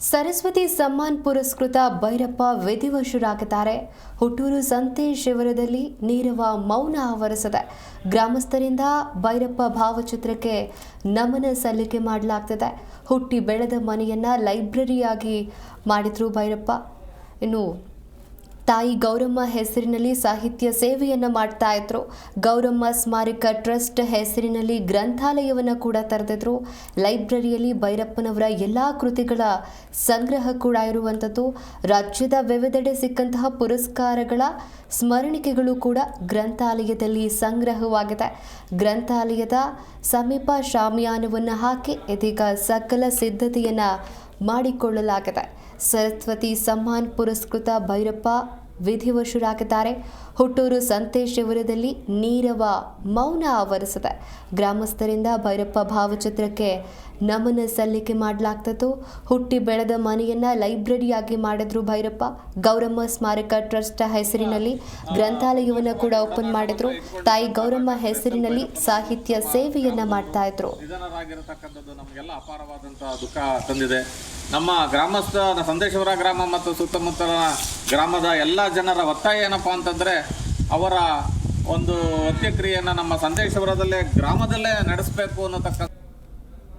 ಸರಸ್ವತಿ ಸಮ್ಮಾನ್ ಪುರಸ್ಕೃತ ಭೈರಪ್ಪ ವಿಧಿವಶರಾಗಿದ್ದಾರೆ. ಹುಟ್ಟೂರು ಸಂತೇಶ್ ಶಿವರದಲ್ಲಿ ನೀರವ ಮೌನ ಆವರಿಸಿದೆ. ಗ್ರಾಮಸ್ಥರಿಂದ ಭೈರಪ್ಪ ಭಾವಚಿತ್ರಕ್ಕೆ ನಮನ ಸಲ್ಲಿಕೆ ಮಾಡಲಾಗ್ತಿದೆ. ಹುಟ್ಟಿ ಬೆಳೆದ ಮನೆಯನ್ನ ಲೈಬ್ರರಿಯಾಗಿ ಮಾಡಿದ್ರು ಭೈರಪ್ಪ. ಇನ್ನು ತಾಯಿ ಗೌರಮ್ಮ ಹೆಸರಿನಲ್ಲಿ ಸಾಹಿತ್ಯ ಸೇವೆಯನ್ನು ಮಾಡ್ತಾ ಇದ್ರು. ಗೌರಮ್ಮ ಸ್ಮಾರಕ ಟ್ರಸ್ಟ್ ಹೆಸರಿನಲ್ಲಿ ಗ್ರಂಥಾಲಯವನ್ನು ಕೂಡ ತೆರೆದಿದ್ರು. ಲೈಬ್ರರಿಯಲ್ಲಿ ಭೈರಪ್ಪನವರ ಎಲ್ಲ ಕೃತಿಗಳ ಸಂಗ್ರಹ ಕೂಡ ಇರುವಂಥದ್ದು. ರಾಜ್ಯದ ವಿವಿಧೆಡೆ ಸಿಕ್ಕಂತಹ ಪುರಸ್ಕಾರಗಳ ಸ್ಮರಣಿಕೆಗಳು ಕೂಡ ಗ್ರಂಥಾಲಯದಲ್ಲಿ ಸಂಗ್ರಹವಾಗಿದೆ. ಗ್ರಂಥಾಲಯದ ಸಮೀಪ ಶಾಮಿಯಾನವನ್ನು ಹಾಕಿ ಇದೀಗ ಸಕಲ ಸಿದ್ಧತೆಯನ್ನು ಮಾಡಿಕೊಳ್ಳಲಾಗಿದೆ. ಸರಸ್ವತಿ ಸಮ್ಮಾನ್ ಪುರಸ್ಕೃತ ಭೈರಪ್ಪ ವಿಧಿವಶರಾಗಿದ್ದಾರೆ. ಹುಟ್ಟೂರು ಸಂತೇಶ್ ಶಿವರದಲ್ಲಿ ನೀರವ ಮೌನ ಆವರಿಸಿದೆ. ಗ್ರಾಮಸ್ಥರಿಂದ ಭೈರಪ್ಪ ಭಾವಚಿತ್ರಕ್ಕೆ ನಮನ ಸಲ್ಲಿಕೆ ಮಾಡಲಾಗ್ತಿತ್ತು. ಹುಟ್ಟಿ ಬೆಳೆದ ಮನೆಯನ್ನ ಲೈಬ್ರರಿಯಾಗಿ ಮಾಡಿದ್ರು ಭೈರಪ್ಪ. ಗೌರಮ್ಮ ಸ್ಮಾರಕ ಟ್ರಸ್ಟ್ ಹೆಸರಿನಲ್ಲಿ ಗ್ರಂಥಾಲಯವನ್ನು ಕೂಡ ಓಪನ್ ಮಾಡಿದ್ರು. ತಾಯಿ ಗೌರಮ್ಮ ಹೆಸರಿನಲ್ಲಿ ಸಾಹಿತ್ಯ ಸೇವೆಯನ್ನ ಮಾಡ್ತಾ ಇದ್ರು. ನಮಗೆಲ್ಲ ಅಪಾರವಾದಂತಹ ದುಃಖ ತಂದಿದೆ. ನಮ್ಮ ಗ್ರಾಮಸ್ಥ ಸಂದೇಶ್ವರ ಗ್ರಾಮ ಮತ್ತು ಸುತ್ತಮುತ್ತಲ ಗ್ರಾಮದ ಎಲ್ಲ ಜನರ ಒತ್ತಾಯ ಏನಪ್ಪ ಅಂತಂದರೆ, ಅವರ ಒಂದು ಅಂತ್ಯಕ್ರಿಯೆಯನ್ನು ನಮ್ಮ ಸಂದೇಶ್ವರದಲ್ಲೇ ಗ್ರಾಮದಲ್ಲೇ ನಡೆಸಬೇಕು ಅನ್ನತಕ್ಕ